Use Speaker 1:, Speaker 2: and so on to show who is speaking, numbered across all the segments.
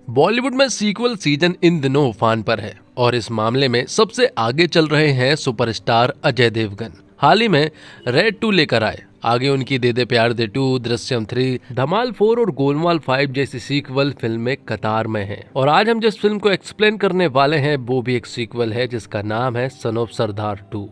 Speaker 1: बॉलीवुड में sequel season in दिनों उफान पर है और इस मामले में सबसे आगे चल रहे हैं सुपरस्टार अजय देवगन। हाल ही में रेड 2 लेकर आए। आगे उनकी दे दे प्यार दे 2, दृश्यम 3, धमाल 4 और गोलमाल 5 जैसी सीक्वल फिल्में कतार में हैं। और आज हम जिस फिल्म को एक्सप्लेन करने वाले हैं वो भी एक सीक्वल है जिसका नाम है सन ऑफ सरदार 2।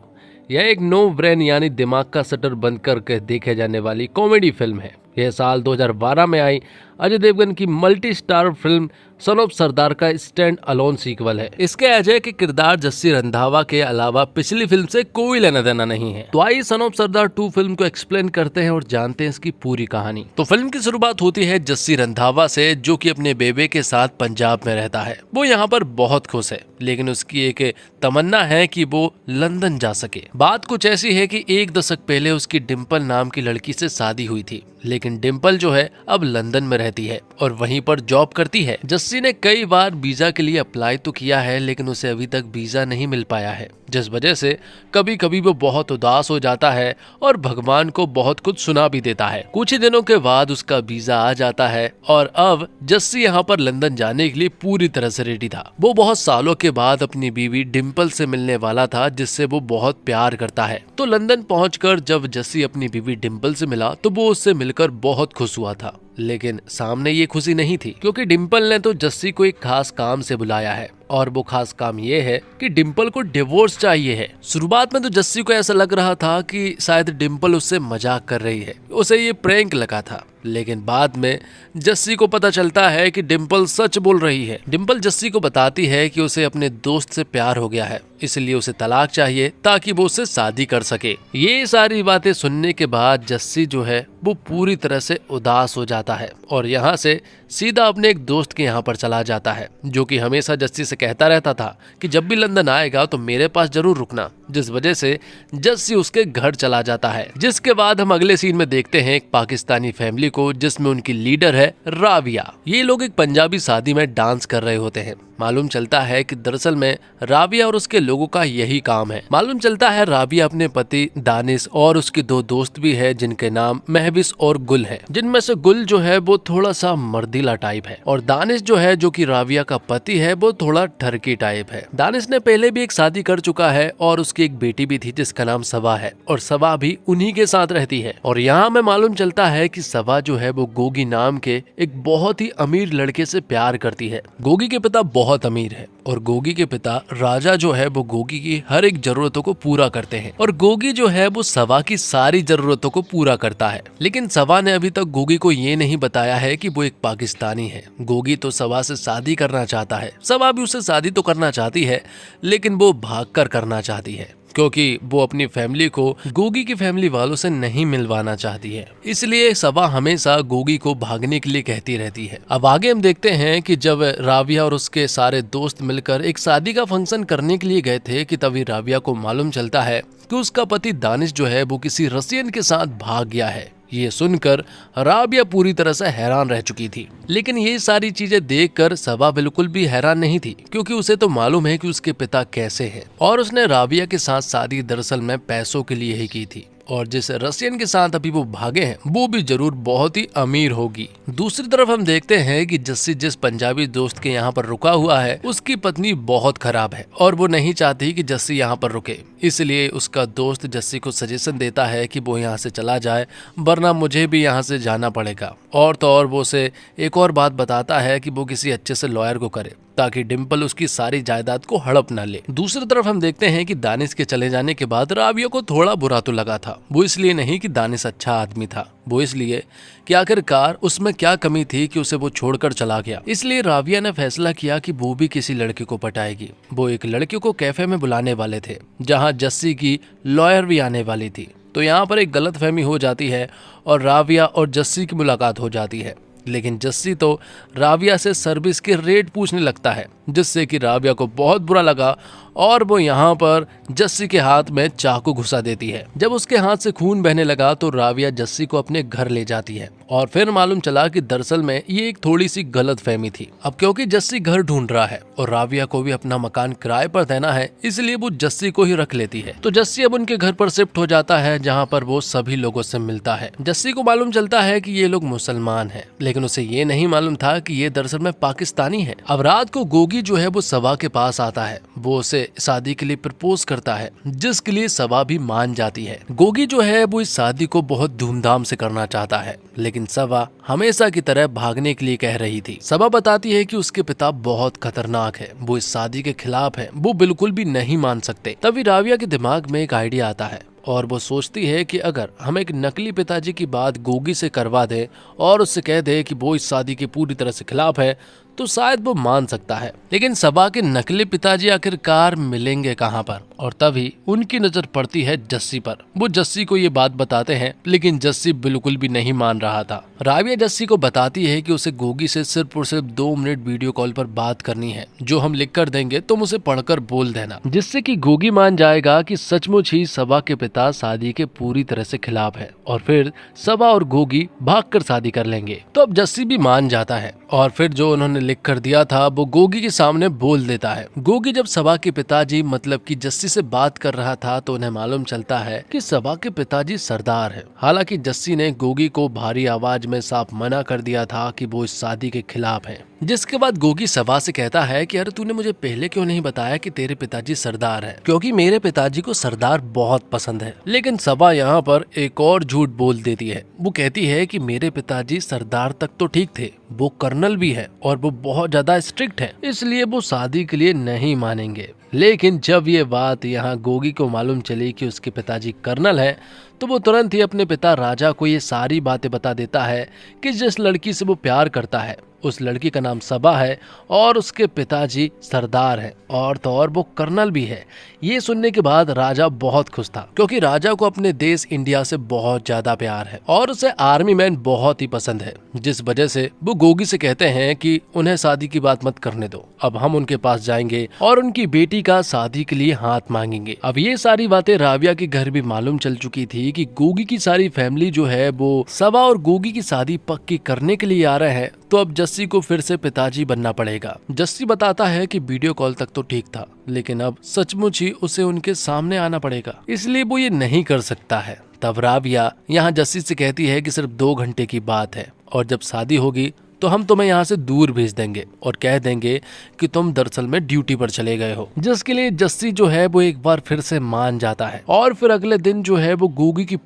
Speaker 1: यह एक नो ब्रेन यानी दिमाग का शटर बंद करके देखे जाने वाली कॉमेडी फिल्म है। यह साल 2012 में आई अजय देवगन की multi star film son of Sardaar का स्टैंड अलोन सीक्वल है। इसके अजय के किरदार जस्सी रंधावा के अलावा पिछली फिल्म से कोई लेना देना नहीं है। तो आइए सन ऑफ सरदार 2 फिल्म को एक्सप्लेन करते हैं और जानते हैं इसकी पूरी कहानी। तो फिल्म की शुरुआत होती है जस्सी रंधावा से, जो कि अपने बेबे के साथ पंजाब में रहता है। वो यहाँ पर बहुत खुश है, लेकिन उसकी एक तमन्ना है कि वो लंदन जा सके। बात कुछ ऐसी है कि 1 दशक पहले उसकी डिम्पल नाम की लड़की से शादी हुई थी, लेकिन डिम्पल जो है अब लंदन में रहती है और वहीं पर जॉब करती है। जस्सी ने कई बार वीजा के लिए अप्लाई तो किया है, लेकिन उसे अभी तक वीजा नहीं मिल पाया है, जिस वजह से कभी कभी वो बहुत उदास हो जाता है और भगवान को बहुत कुछ सुना भी देता है। कुछ ही दिनों के बाद उसका वीजा आ जाता है और अब जस्सी यहाँ पर लंदन जाने के लिए पूरी तरह से रेडी था। वो बहुत सालों के बाद अपनी बीवी डिम्पल से मिलने वाला था, जिससे वो बहुत प्यार करता है। तो लंदन पहुंचकर जब जस्सी अपनी बीवी डिम्पल से मिला तो वो उससे मिलकर बहुत खुश हुआ था, लेकिन सामने ये खुशी नहीं थी, क्योंकि डिम्पल ने तो जस्सी को एक खास काम से बुलाया है और वो खास काम ये है कि डिम्पल को डिवोर्स चाहिए है। शुरुआत में तो जस्सी को ऐसा लग रहा था कि शायद डिम्पल उससे मजाक कर रही है, उसे ये प्रैंक लगा था, लेकिन बाद में जस्सी को पता चलता है कि डिम्पल सच बोल रही है। डिम्पल जस्सी को बताती है कि उसे अपने दोस्त से प्यार हो गया है, इसलिए उसे तलाक चाहिए ताकि वो उससे शादी कर सके। ये सारी बातें सुनने के बाद जस्सी जो है वो पूरी तरह से उदास हो जाता है और यहाँ से सीधा अपने एक दोस्त के यहाँ पर चला जाता है, जो कि हमेशा जस्सी से कहता रहता था कि जब भी लंदन आएगा तो मेरे पास जरूर रुकना, जिस वजह से जस्सी उसके घर चला जाता है। जिसके बाद हम अगले सीन में देखते हैं एक पाकिस्तानी फैमिली को, जिसमें उनकी लीडर है राबिया। ये लोग एक पंजाबी शादी में डांस कर रहे होते हैं। मालूम चलता है कि दरअसल में राबिया और उसके लोगों का यही काम है। मालूम चलता है राबिया अपने पति दानिश और उसके 2 दोस्त भी है, जिनके नाम महविस और गुल है। जिनमें से गुल जो है वो थोड़ा सा मर्दीला टाइप है और दानिश जो है, जो कि राबिया का पति है, वो थोड़ा ठरकी टाइप है। दानिश ने पहले भी एक शादी कर चुका है और उसकी एक बेटी भी थी जिसका नाम सबा है, और सबा भी उन्हीं के साथ रहती है। और यहाँ में मालूम चलता है कि सबा जो है वो गोगी नाम के एक बहुत ही अमीर लड़के से प्यार करती है। गोगी के पिता बहुत अमीर है और गोगी के पिता राजा जो है वो गोगी की हर एक जरूरतों को पूरा करते हैं और गोगी जो है वो सबा की सारी जरूरतों को पूरा करता है। लेकिन सबा ने अभी तक गोगी को ये नहीं बताया है कि वो एक पाकिस्तानी है। गोगी तो सबा से शादी करना चाहता है, सबा भी उससे शादी तो करना चाहती है, लेकिन वो भागकर करना चाहती है, क्योंकि वो अपनी फैमिली को गोगी की फैमिली वालों से नहीं मिलवाना चाहती है। इसलिए सबा हमेशा गोगी को भागने के लिए कहती रहती है। अब आगे हम देखते हैं कि जब राबिया और उसके सारे दोस्त मिलकर एक शादी का फंक्शन करने के लिए गए थे कि तभी राबिया को मालूम चलता है कि उसका पति दानिश जो है वो किसी रसियन के साथ भाग गया है। ये सुनकर राबिया पूरी तरह से हैरान रह चुकी थी, लेकिन ये सारी चीजें देखकर सबा बिल्कुल भी हैरान नहीं थी, क्योंकि उसे तो मालूम है कि उसके पिता कैसे हैं और उसने राबिया के साथ शादी दरअसल में पैसों के लिए ही की थी और जिस रसियन के साथ अभी वो भागे हैं वो भी जरूर बहुत ही अमीर होगी। दूसरी तरफ हम देखते हैं कि जस्सी जिस पंजाबी दोस्त के यहाँ पर रुका हुआ है उसकी पत्नी बहुत खराब है और वो नहीं चाहती कि जस्सी यहाँ पर रुके, इसलिए उसका दोस्त जस्सी को सजेशन देता है कि वो यहाँ से चला जाए, वरना मुझे भी यहाँ से जाना पड़ेगा। और तो और वो उसे एक और बात बताता है कि वो किसी अच्छे से लॉयर को करे ताकि डिम्पल उसकी सारी जायदाद को हड़प न ले। दूसरी तरफ हम देखते हैं कि दानिश के चले जाने के बाद राबिया को थोड़ा बुरा तो लगा था। वो इसलिए नहीं कि दानिश अच्छा आदमी था, वो इसलिए कि आखिरकार उसमें क्या कमी थी कि उसे वो छोड़कर चला गया। इसलिए राबिया ने फैसला किया कि वो भी किसी लड़के को पटाएगी। वो एक लड़के को कैफे में बुलाने वाले थे जहाँ जस्सी की लॉयर भी आने वाली थी। तो यहाँ पर एक गलतफहमी हो जाती है और राबिया और जस्सी की मुलाकात हो जाती है, लेकिन जस्सी तो राबिया से सर्विस के रेट पूछने लगता है, जिससे कि राबिया को बहुत बुरा लगा और वो यहाँ पर जस्सी के हाथ में चाकू घुसा देती है। जब उसके हाथ से खून बहने लगा तो राबिया जस्सी को अपने घर ले जाती है और फिर मालूम चला कि दरअसल में ये एक थोड़ी सी गलत फहमी थी। अब क्योंकि जस्सी घर ढूंढ रहा है और राविया को भी अपना मकान किराए पर देना है, इसलिए वो जस्सी को ही रख लेती है। तो जस्सी अब उनके घर पर शिफ्ट हो जाता है, जहाँ पर वो सभी लोगों से मिलता है। जस्सी को मालूम चलता है कि ये लोग मुसलमान हैं, लेकिन उसे ये नहीं मालूम था कि ये दरअसल में पाकिस्तानी है। अब रात को गोगी जो है वो सबा के पास आता है। वो उसे शादी के लिए प्रपोज करता है, जिसके लिए सबा भी मान जाती है। गोगी जो है वो इस शादी को बहुत धूमधाम से करना चाहता है, लेकिन सबा हमेशा की तरह भागने के लिए कह रही थी। सबा बताती है कि उसके पिता बहुत खतरनाक है, वो इस शादी के खिलाफ है, वो बिल्कुल भी नहीं मान सकते। तभी राविया के दिमाग में एक आइडिया आता है और वो सोचती है कि अगर हम एक नकली पिताजी की बात गोगी से करवा दें और उससे कह दे कि वो इस शादी के पूरी तरह से खिलाफ है, तो शायद वो मान सकता है। लेकिन सबा के नकली पिताजी आखिरकार मिलेंगे कहाँ पर? और तभी उनकी नजर पड़ती है जस्सी पर। वो जस्सी को ये बात बताते हैं, लेकिन जस्सी बिल्कुल भी नहीं मान रहा था। राविया जस्सी को बताती है कि उसे गोगी से सिर्फ और सिर्फ 2 मिनट वीडियो कॉल पर बात करनी है, जो हम लिख कर देंगे तुम उसे पढ़कर बोल देना, जिससे कि गोगी मान जाएगा कि सचमुच ही सबा के पिता शादी के पूरी तरह से खिलाफ है, और फिर सबा और गोगी भागकर शादी कर लेंगे। तो अब जस्सी भी मान जाता है और फिर जो उन्होंने लिख कर दिया था वो गोगी के सामने बोल देता है। गोगी जब सबा के पिताजी मतलब कि जस्सी से बात कर रहा था तो उन्हें मालूम चलता है कि सबा के पिताजी सरदार है। हालांकि जस्सी ने गोगी को भारी आवाज में साफ मना कर दिया था कि वो इस शादी के खिलाफ है। जिसके बाद गोगी सबा से कहता है कि अरे तूने मुझे पहले क्यों नहीं बताया कि तेरे पिताजी सरदार है, क्योंकि मेरे पिताजी को सरदार बहुत पसंद है। लेकिन सबा यहाँ पर एक और झूठ बोल देती है। वो कहती है कि मेरे पिताजी सरदार तक तो ठीक थे, वो कर्नल भी है और वो बहुत ज्यादा स्ट्रिक्ट है, इसलिए वो शादी के लिए नहीं मानेंगे। लेकिन जब ये बात यहाँ गोगी को मालूम चली कि उसके पिताजी कर्नल है, तो वो तुरंत ही अपने पिता राजा को ये सारी बातें बता देता है कि जिस लड़की से वो प्यार करता है उस लड़की का नाम सबा है और उसके पिताजी सरदार है, और तो और वो कर्नल भी है। ये सुनने के बाद राजा बहुत खुश था, क्योंकि राजा को अपने देश इंडिया से बहुत ज्यादा प्यार है और उसे आर्मी मैन बहुत ही पसंद है, जिस वजह से वो गोगी से कहते हैं कि उन्हें शादी की बात मत करने दो, अब हम उनके पास जाएंगे और उनकी बेटी का शादी के लिए हाथ मांगेंगे। अब ये सारी बातें राविया के घर भी मालूम चल चुकी थी कि गोगी की सारी फैमिली जो है वो सबा और गोगी की शादी पक्की करने के लिए आ रहे हैं, तो अब जस्सी को फिर से पिताजी बनना पड़ेगा। जस्सी बताता है कि वीडियो कॉल तक तो ठीक था, लेकिन अब सचमुच ही उसे उनके सामने आना पड़ेगा, इसलिए वो ये नहीं कर सकता है। तब राविया यहाँ जस्सी से कहती है कि सिर्फ 2 घंटे की बात है और जब शादी होगी तो हम तुम्हें यहाँ से दूर भेज देंगे और कह देंगे कि तुम दरअसल में ड्यूटी पर चले गए हो, जिसके लिए जस्सी जो है वो एक बार फिर से मान जाता है। और फिर अगले दिन जो है वो गोगी की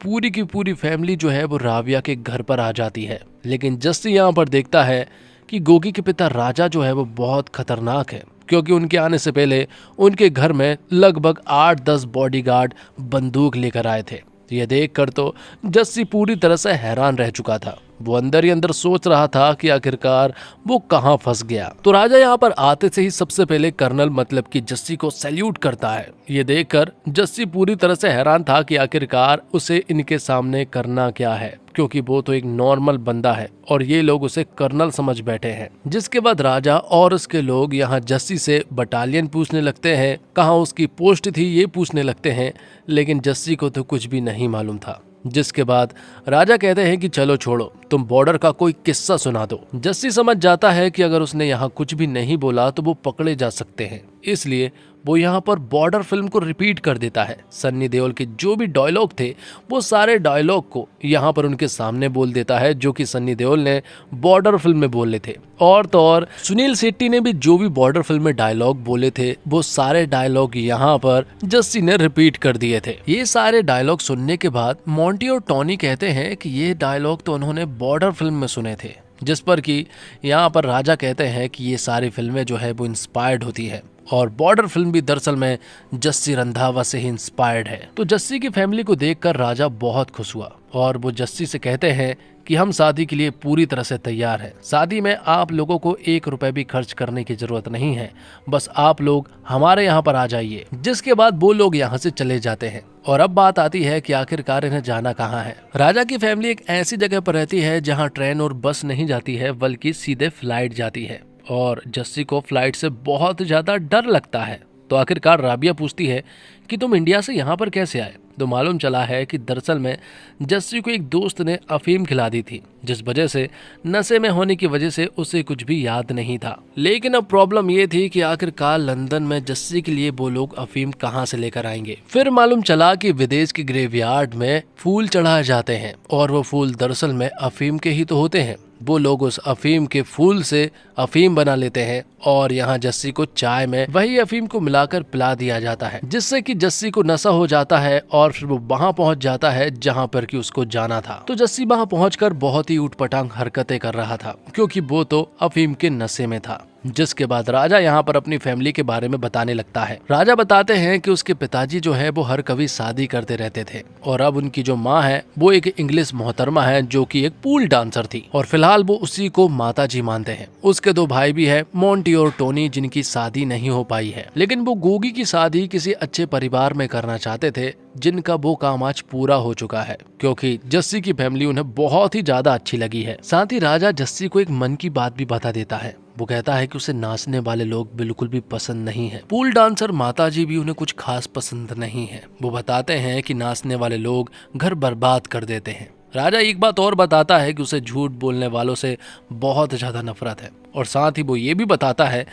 Speaker 1: पूरी फैमिली जो है वो राविया के घर पर आ जाती है। लेकिन जस्सी यहाँ पर देखता है कि गोगी के पिता राजा जो है वो बहुत खतरनाक है, क्योंकि उनके आने से पहले उनके घर में लगभग 8-10 बॉडीगार्ड बंदूक लेकर आए थे। ये देखकर तो जस्सी पूरी तरह से हैरान रह चुका था। वो अंदर ही अंदर सोच रहा था कि आखिरकार वो कहाँ फंस गया। तो राजा यहाँ पर आते से ही सबसे पहले कर्नल मतलब कि जस्सी को सैल्यूट करता है। ये देखकर जस्सी पूरी तरह से हैरान था कि आखिरकार उसे इनके सामने करना क्या है, क्योंकि वो तो एक नॉर्मल बंदा है और ये लोग उसे कर्नल समझ बैठे हैं। जिसके बाद राजा और उसके लोग यहाँ जस्सी से बटालियन पूछने लगते हैं, कहाँ उसकी पोस्ट थी ये पूछने लगते हैं, लेकिन जस्सी को तो कुछ भी नहीं मालूम था। जिसके बाद राजा कहते हैं कि चलो छोड़ो, तुम बॉर्डर का कोई किस्सा सुना दो। जस्सी समझ जाता है कि अगर उसने यहाँ कुछ भी नहीं बोला तो वो पकड़े जा सकते हैं, इसलिए वो यहाँ पर बॉर्डर फिल्म को रिपीट कर देता है। सन्नी देओल के जो भी डायलॉग थे वो सारे डायलॉग को यहाँ पर उनके सामने बोल देता है, जो कि सन्नी देओल ने बॉर्डर फिल्म में बोले थे। और तो और सुनील शेट्टी ने भी जो भी बॉर्डर फिल्म में डायलॉग बोले थे वो सारे डायलॉग यहाँ पर जस्सी ने रिपीट कर दिए थे। ये सारे डायलॉग सुनने के बाद मोंटी और टॉनी कहते हैं कि ये डायलॉग तो उन्होंने बॉर्डर फिल्म में सुने थे, जिस पर कि यहाँ पर राजा कहते हैं कि ये सारी फिल्में जो है वो इंस्पायर्ड होती है और बॉर्डर फिल्म भी दरअसल में जस्सी रंधावा से ही इंस्पायर्ड है। तो जस्सी की फैमिली को देखकर राजा बहुत खुश हुआ और वो जस्सी से कहते हैं कि हम शादी के लिए पूरी तरह से तैयार हैं। शादी में आप लोगों को 1 रुपए भी खर्च करने की जरूरत नहीं है, बस आप लोग हमारे यहाँ पर आ जाइए। जिसके बाद वो लोग यहाँ से चले जाते हैं। और अब बात आती है कि आखिरकार इन्हें जाना कहाँ है। राजा की फैमिली एक ऐसी जगह पर रहती है जहाँ ट्रेन और बस नहीं जाती है, बल्कि सीधे फ्लाइट जाती है और जस्सी को फ्लाइट से बहुत ज्यादा डर लगता है। तो आखिरकार राबिया पूछती है कि तुम इंडिया से यहाँ पर कैसे आए। तो मालूम चला है कि दरअसल में जस्सी को एक दोस्त ने अफीम खिला दी थी, जिस वजह से नशे में होने की वजह से उसे कुछ भी याद नहीं था। लेकिन अब प्रॉब्लम ये थी कि आखिरकार लंदन में जस्सी के लिए वो लोग अफीम कहाँ से लेकर आएंगे। फिर मालूम चला कि विदेश के ग्रेवयार्ड में फूल चढ़ाए जाते हैं और वो फूल दरअसल में अफीम के ही तो होते हैं। वो लोग उस अफीम के फूल से अफीम बना लेते हैं और यहाँ जस्सी को चाय में वही अफीम को मिलाकर पिला दिया जाता है, जिससे कि जस्सी को नशा हो जाता है और फिर वो वहाँ पहुँच जाता है जहाँ पर कि उसको जाना था। तो जस्सी वहाँ पहुँचकर बहुत ही ऊटपटांग हरकतें कर रहा था, क्योंकि वो तो अफीम के नशे में था। जिसके बाद राजा यहाँ पर अपनी फैमिली के बारे में बताने लगता है। राजा बताते हैं कि उसके पिताजी जो है वो हर कभी शादी करते रहते थे और अब उनकी जो माँ है वो एक इंग्लिश मोहतरमा है जो कि एक पूल डांसर थी और फिलहाल वो उसी को माता जी मानते हैं। उसके दो भाई भी है, मोंटी और टोनी, जिनकी शादी नहीं हो पाई है, लेकिन वो गोगी की शादी किसी अच्छे परिवार में करना चाहते थे, जिनका वो काम आज पूरा हो चुका है, क्योंकि जस्सी की फैमिली उन्हें बहुत ही ज्यादा अच्छी लगी है। साथ ही राजा जस्सी को एक मन की बात भी बता देता है। वो कहता है कि उसे नाचने वाले लोग बिल्कुल भी पसंद नहीं है। पूल डांसर माताजी भी उन्हें कुछ खास पसंद नहीं है। वो बताते हैं कि नाचने वाले लोग घर बर्बाद कर देते हैं। राजा एक बात और बताता है कि उसे झूठ बोलने वालों से बहुत ज्यादा नफरत है और साथ ही वो ये भी बताता है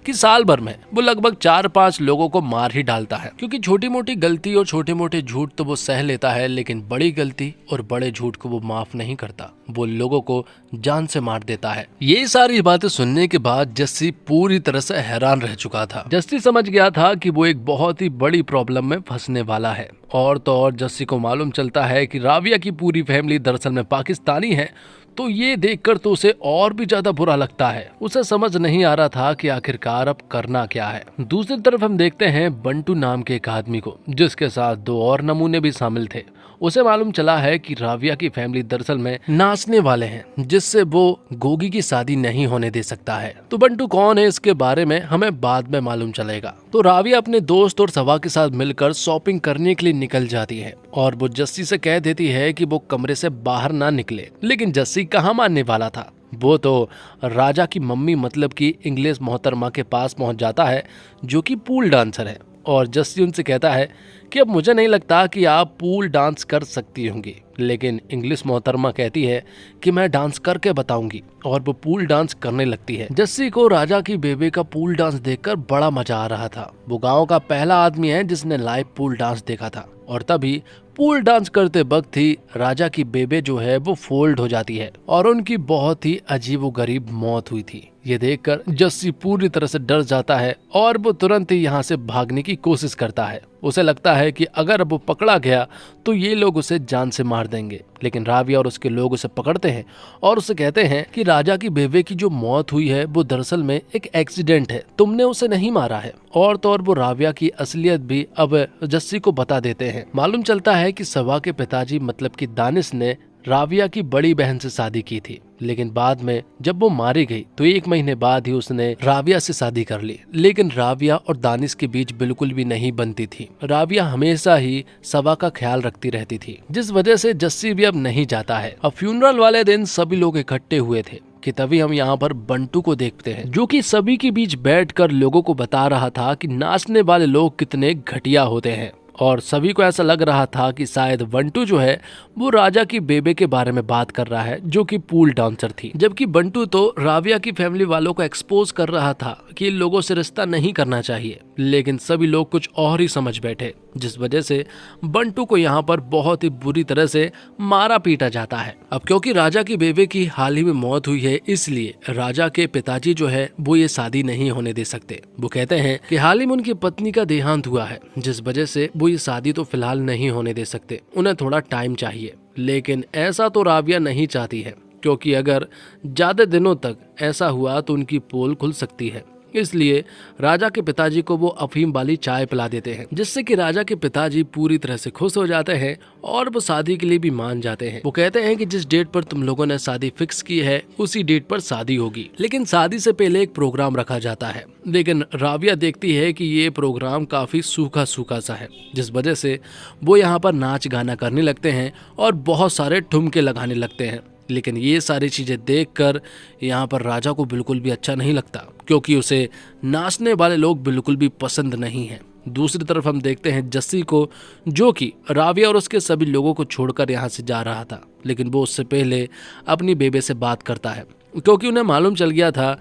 Speaker 1: कि साल भर में वो लगभग 4-5 लोगों को मार ही डालता है, क्योंकि छोटी मोटी गलती और छोटे मोटे झूठ तो वो सह लेता है, लेकिन बड़ी गलती और बड़े झूठ को वो माफ नहीं करता। वो लोगों को जान से मार देता है। ये सारी बातें सुनने के बाद जस्सी पूरी तरह से हैरान रह चुका था। जस्सी समझ गया था कि वो एक बहुत ही बड़ी प्रॉब्लम में फंसने वाला है। और तो और जस्सी को मालूम चलता है कि राविया की पूरी फैमिली दरअसल में पाकिस्तानी है, तो ये देखकर तो उसे और भी ज्यादा बुरा लगता है। उसे समझ नहीं आ रहा था कि आखिरकार अब करना क्या है। दूसरी तरफ हम देखते हैं बंटू नाम के एक आदमी को, जिसके साथ 2 और नमूने भी शामिल थे। उसे मालूम चला है कि राविया की फैमिली दरअसल में नाचने वाले हैं, जिससे वो गोगी की शादी नहीं होने दे सकता है। तो बंटू कौन है इसके बारे में हमें बाद में मालूम चलेगा। तो राविया अपने दोस्त और सवा के साथ मिलकर शॉपिंग करने के लिए निकल जाती है और वो जस्सी से कह देती है कि वो कमरे से बाहर ना निकले, लेकिन जस्सी कहाँ मानने वाला था। वो तो राजा की मम्मी मतलब की इंग्लिश मोहतरमा के पास पहुंच जाता है, जो कि पूल डांसर है, और जस्सी उनसे कहता है कि अब मुझे नहीं लगता कि आप पूल डांस कर सकती होंगी। लेकिन इंग्लिश मोहतरमा कहती है कि मैं डांस करके बताऊंगी, और वो पूल डांस करने लगती है। जस्सी को राजा की बेबे का पूल डांस देखकर बड़ा मजा आ रहा था। वो गांव का पहला आदमी है जिसने लाइव पूल डांस देखा था, और तभी पूल डांस करते वक्त ही राजा की बेबे जो है वो फोल्ड हो जाती है और उनकी बहुत ही अजीबोगरीब मौत हुई थी। ये देखकर जस्सी पूरी तरह से डर जाता है और वो तुरंत ही यहाँ से भागने की कोशिश करता है। उसे लगता है कि अगर अब वो पकड़ा गया तो ये लोग उसे जान से मार देंगे, लेकिन राविया और उसके लोग उसे पकड़ते हैं और उसे कहते हैं कि राजा की बेबे की जो मौत हुई है वो दरअसल में एक एक्सीडेंट है, तुमने उसे नहीं मारा है। और तो और वो राविया की असलियत भी अब जस्सी को बता देते हैं। मालूम चलता है कि सवा के पिताजी मतलब कि दानिश ने राविया की बड़ी बहन से शादी की थी, लेकिन बाद में जब वो मारी गई तो 1 महीने बाद ही उसने राविया से शादी कर ली। लेकिन राविया और दानिश के बीच बिल्कुल भी नहीं बनती थी। राविया हमेशा ही सवा का ख्याल रखती रहती थी, जिस वजह से जस्सी भी अब नहीं जाता है। अब फ्यूनरल वाले दिन सभी लोग इकट्ठे हुए थे कि तभी हम यहाँ पर बंटू को देखते हैं, जो कि सभी के बीच बैठकर लोगों को बता रहा था कि नाचने वाले लोग कितने घटिया होते हैं। और सभी को ऐसा लग रहा था कि शायद बंटू जो है वो राजा की बेबे के बारे में बात कर रहा है, जो कि पूल डांसर थी, जबकि बंटू तो राविया की फैमिली वालों को एक्सपोज कर रहा था कि इन लोगों से रिश्ता नहीं करना चाहिए। लेकिन सभी लोग कुछ और ही समझ बैठे, जिस वजह से बंटू को यहाँ पर बहुत ही बुरी तरह से मारा पीटा जाता है। अब क्योंकि राजा की बेबे की हाल ही में मौत हुई है, इसलिए राजा के पिताजी जो है वो ये शादी नहीं होने दे सकते। वो कहते हैं कि हाल ही में उनकी पत्नी का देहांत हुआ है, जिस वजह से वो ये शादी तो फिलहाल नहीं होने दे सकते, उन्हें थोड़ा टाइम चाहिए। लेकिन ऐसा तो राविया नहीं चाहती है, क्योंकि अगर ज्यादा दिनों तक ऐसा हुआ तो उनकी पोल खुल सकती है। इसलिए राजा के पिताजी को वो अफीम वाली चाय पिला देते हैं, जिससे कि राजा के पिताजी पूरी तरह से खुश हो जाते हैं और वो शादी के लिए भी मान जाते हैं। वो कहते हैं कि जिस डेट पर तुम लोगों ने शादी फिक्स की है उसी डेट पर शादी होगी, लेकिन शादी से पहले एक प्रोग्राम रखा जाता है। लेकिन राविया देखती है कि ये प्रोग्राम काफी सूखा सूखा सा है, जिस वजह से वो यहाँ पर नाच गाना करने लगते हैं और बहुत सारे ठुमके लगाने लगते हैं। लेकिन ये सारी चीजें देखकर यहाँ पर राजा को बिल्कुल भी अच्छा नहीं लगता, क्योंकि उसे नाचने वाले लोग बिल्कुल भी पसंद नहीं है। दूसरी तरफ हम देखते हैं जस्सी को, जो कि राविया और उसके सभी लोगों को छोड़कर यहाँ से जा रहा था, लेकिन वो उससे पहले अपनी बेबे से बात करता है, क्योंकि उन्हें मालूम चल गया था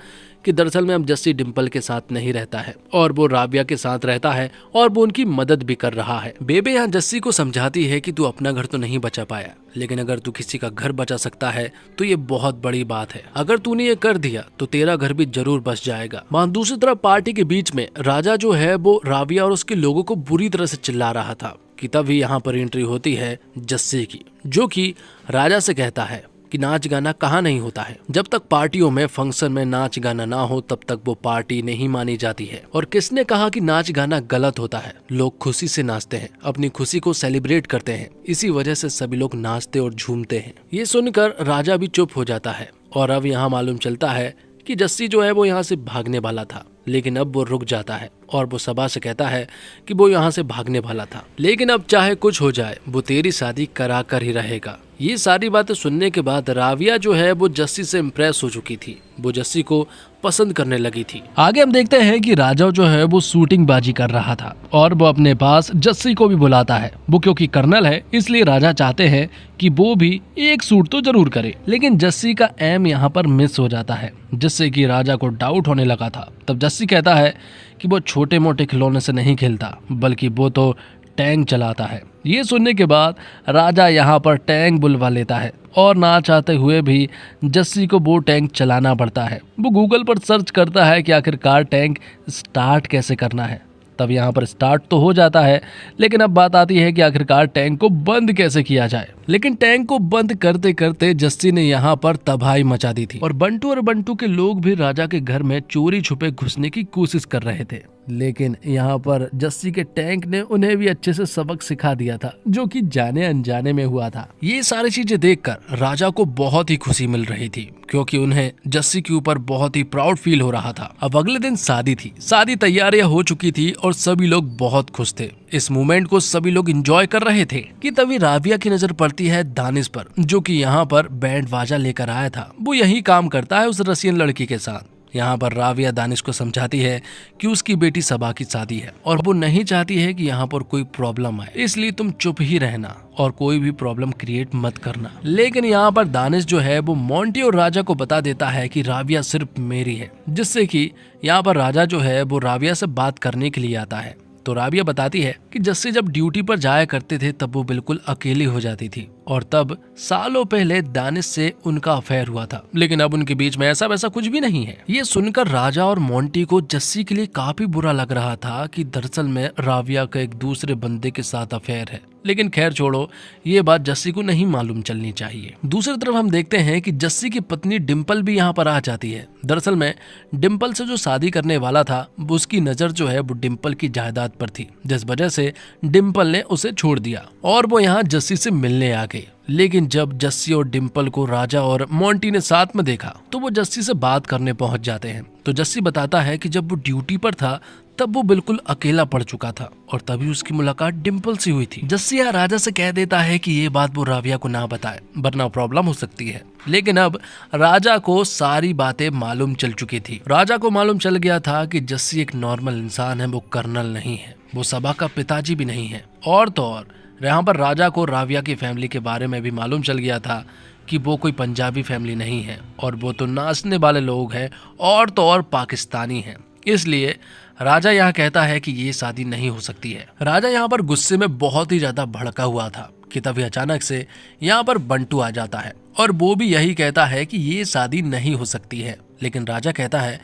Speaker 1: कि दरअसल में अब जस्सी डिम्पल के साथ नहीं रहता है और वो राविया के साथ रहता है और वो उनकी मदद भी कर रहा है। बेबे यहाँ जस्सी को समझाती है कि तू अपना घर तो नहीं बचा पाया, लेकिन अगर तू किसी का घर बचा सकता है तो ये बहुत बड़ी बात है। अगर तूने ये कर दिया तो तेरा घर भी जरूर बच जाएगा। वहाँ दूसरी तरफ पार्टी के बीच में राजा जो है वो राविया और उसके लोगों को बुरी तरह से चिल्ला रहा था कि तभी यहाँ पर एंट्री होती है जस्सी की, जो कि राजा से कहता है कि नाच गाना कहाँ नहीं होता है। जब तक पार्टियों में फंक्शन में नाच गाना ना हो तब तक वो पार्टी नहीं मानी जाती है। और किसने कहा कि नाच गाना गलत होता है? लोग खुशी से नाचते हैं, अपनी खुशी को सेलिब्रेट करते हैं, इसी वजह से सभी लोग नाचते और झूमते हैं। ये सुनकर राजा भी चुप हो जाता है और अब यहाँ मालूम चलता है कि जस्सी जो है वो यहाँ से भागने वाला था, लेकिन अब वो रुक जाता है और वो सभा से कहता है कि वो यहाँ से भागने वाला था, लेकिन अब चाहे कुछ हो जाए वो तेरी शादी करा कर ही रहेगा। ये सारी बातें सुनने के बाद राविया जो है वो जस्सी से इम्प्रेस हो चुकी थी, वो जस्सी को पसंद करने लगी थी। आगे हम देखते हैं कि राजा जो है वो शूटिंग बाजी कर रहा था और वो अपने पास जस्सी को भी बुलाता है। वो क्योंकि कर्नल है इसलिए राजा चाहते हैं कि वो भी एक शूट तो जरूर करे, लेकिन जस्सी का एम यहाँ पर मिस हो जाता है, जिससे कि राजा को डाउट होने लगा था। तब जस्सी कहता है कि वो छोटे मोटे खिलौने से नहीं खेलता, बल्कि वो तो टैंक चलाता है। ये सुनने के बाद राजा यहाँ पर टैंक बुलवा लेता है और ना चाहते हुए भी जस्सी को वो टैंक चलाना पड़ता है। वो गूगल पर सर्च करता है कि आखिरकार टैंक स्टार्ट कैसे करना है। तब यहाँ पर स्टार्ट तो हो जाता है, लेकिन अब बात आती है कि आखिरकार टैंक को बंद कैसे किया जाए। लेकिन टैंक को बंद करते करते जस्सी ने यहाँ पर तबाही मचा दी थी और बंटू के लोग भी राजा के घर में चोरी छुपे घुसने की कोशिश कर रहे थे, लेकिन यहाँ पर जस्सी के टैंक ने उन्हें भी अच्छे से सबक सिखा दिया था, जो कि जाने अनजाने में हुआ था। ये सारी चीजें देखकर राजा को बहुत ही खुशी मिल रही थी, क्योंकि उन्हें जस्सी के ऊपर बहुत ही प्राउड फील हो रहा था। अब अगले दिन शादी थी, शादी तैयारियां हो चुकी थी और सभी लोग बहुत खुश थे। इस मोमेंट को सभी लोग एंजॉय कर रहे थे कि तभी राविया की नजर पड़ती है दानिश पर, जो कि यहाँ पर बैंड बाजा लेकर आया था। वो यही काम करता है उस रसियन लड़की के साथ। यहाँ पर राविया दानिश को समझाती है कि उसकी बेटी सबा की शादी है और वो नहीं चाहती है कि यहाँ पर कोई प्रॉब्लम आए, इसलिए तुम चुप ही रहना और कोई भी प्रॉब्लम क्रिएट मत करना। लेकिन यहाँ पर दानिश जो है वो मोंटी और राजा को बता देता है कि राविया सिर्फ मेरी है, जिससे कि यहाँ पर राजा जो है वो राविया से बात करने के लिए आता है। तो राविया बताती है कि जस्सी जब ड्यूटी पर जाया करते थे तब वो बिल्कुल अकेली हो जाती थी और तब सालों पहले दानिश से उनका अफेयर हुआ था, लेकिन अब उनके बीच में ऐसा वैसा कुछ भी नहीं है। ये सुनकर राजा और मोंटी को जस्सी के लिए काफी बुरा लग रहा था कि दरअसल में राविया का एक दूसरे बंदे के साथ अफेयर है, लेकिन खैर छोड़ो, ये बात जस्सी को नहीं मालूम चलनी चाहिए। दूसरी तरफ हम देखते हैं कि जस्सी की पत्नी डिम्पल भी यहाँ पर आ जाती है। दरअसल में डिम्पल से जो शादी करने वाला था उसकी नजर जो है वो डिम्पल की जायदाद पर थी, जिस वजह से डिम्पल ने उसे छोड़ दिया और वो यहाँ जस्सी से मिलने आ गई। लेकिन जब जस्सी और डिम्पल को राजा और मोंटी ने साथ में देखा तो वो जस्सी से बात करने पहुंच जाते हैं। तो जस्सी बताता है कि जब वो ड्यूटी पर था तब वो बिल्कुल अकेला पड़ चुका था और तभी उसकी मुलाकात डिम्पल से हुई थी। जस्सी राजा से कह देता है कि ये बात वो राविया को ना बताए वरना प्रॉब्लम हो सकती है, लेकिन अब राजा को सारी बातें मालूम चल चुकी थी। राजा को मालूम चल गया था कि जस्सी एक नॉर्मल इंसान है, वो कर्नल नहीं है, वो सबा का पिताजी भी नहीं है। और तो और यहाँ पर राजा को राविया की फैमिली के बारे में भी मालूम चल गया था कि वो कोई पंजाबी फैमिली नहीं है और वो तो नाचने वाले लोग हैं और तो और पाकिस्तानी हैं। इसलिए राजा यहाँ कहता है कि ये शादी नहीं हो सकती है। राजा यहाँ पर गुस्से में बहुत ही ज्यादा भड़का हुआ था कि तभी अचानक से यहाँ पर बंटू आ जाता है और वो भी यही कहता है कि ये शादी नहीं हो सकती है। लेकिन राजा कहता है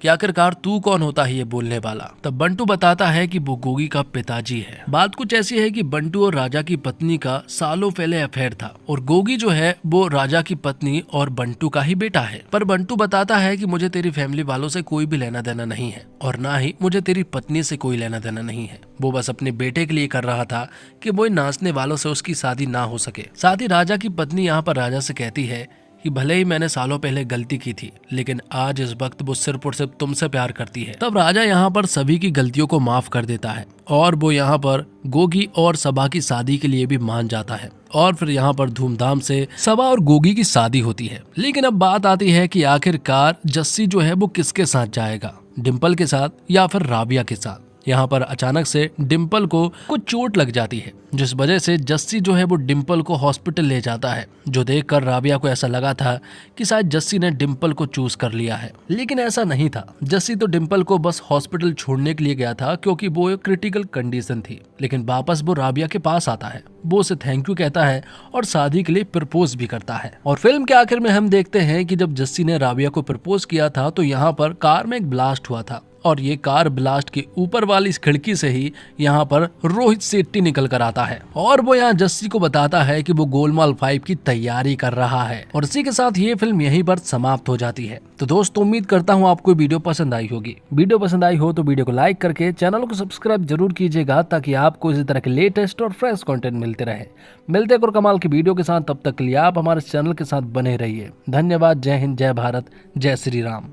Speaker 1: कि आखिरकार तू कौन होता है ये बोलने वाला। तब बंटू बताता है कि वो गोगी का पिताजी है। बात कुछ ऐसी है कि बंटू और राजा की पत्नी का सालों पहले अफेयर था और गोगी जो है वो राजा की पत्नी और बंटू का ही बेटा है। पर बंटू बताता है कि मुझे तेरी फैमिली वालों से कोई भी लेना देना नहीं है और ना ही मुझे तेरी पत्नी से कोई लेना देना नहीं है। वो बस अपने बेटे के लिए कर रहा था कि वो नाचने वालों से उसकी शादी ना हो सके। साथ ही राजा की पत्नी यहाँ पर राजा से कहती है कि भले ही मैंने सालों पहले गलती की थी, लेकिन आज इस वक्त वो सिर्फ और सिर्फ तुमसे प्यार करती है। तब राजा यहाँ पर सभी की गलतियों को माफ कर देता है और वो यहाँ पर गोगी और सबा की शादी के लिए भी मान जाता है और फिर यहाँ पर धूमधाम से सबा और गोगी की शादी होती है। लेकिन अब बात आती है कि आखिरकार जस्सी जो है वो किसके साथ जाएगा, डिम्पल के साथ या फिर राविया के साथ। यहाँ पर अचानक से डिम्पल को कुछ चोट लग जाती है, जिस वजह से जस्सी जो है वो डिम्पल को हॉस्पिटल ले जाता है, जो देखकर राबिया को ऐसा लगा था कि शायद जस्सी ने डिम्पल को चूज कर लिया है, लेकिन ऐसा नहीं था। जस्सी तो डिम्पल को बस हॉस्पिटल छोड़ने के लिए गया था क्योंकि वो एक क्रिटिकल कंडीशन थी, लेकिन वापस वो राबिया के पास आता है, वो उसे थैंक यू कहता है और शादी के लिए प्रपोज भी करता है। और फिल्म के आखिर में हम देखते हैं कि जब जस्सी ने राबिया को प्रपोज किया था तो यहाँ पर कार में एक ब्लास्ट हुआ था और ये कार ब्लास्ट के ऊपर वाली इस खिड़की से ही यहाँ पर रोहित शेट्टी निकल कर आता है और वो यहाँ जस्सी को बताता है कि वो गोलमाल 5 की तैयारी कर रहा है। और इसी के साथ ये फिल्म यहीं पर समाप्त हो जाती है। तो दोस्तों उम्मीद करता हूँ आपको वीडियो पसंद आई होगी। वीडियो पसंद आई हो तो वीडियो को लाइक करके चैनल को सब्सक्राइब जरूर कीजिएगा ताकि आपको इसी तरह के लेटेस्ट और फ्रेश कंटेंट मिलते रहे। मिलते हैं और कमाल की वीडियो के साथ, तब तक के लिए आप हमारे चैनल के साथ बने रहिए। धन्यवाद। जय हिंद, जय भारत, जय श्री राम।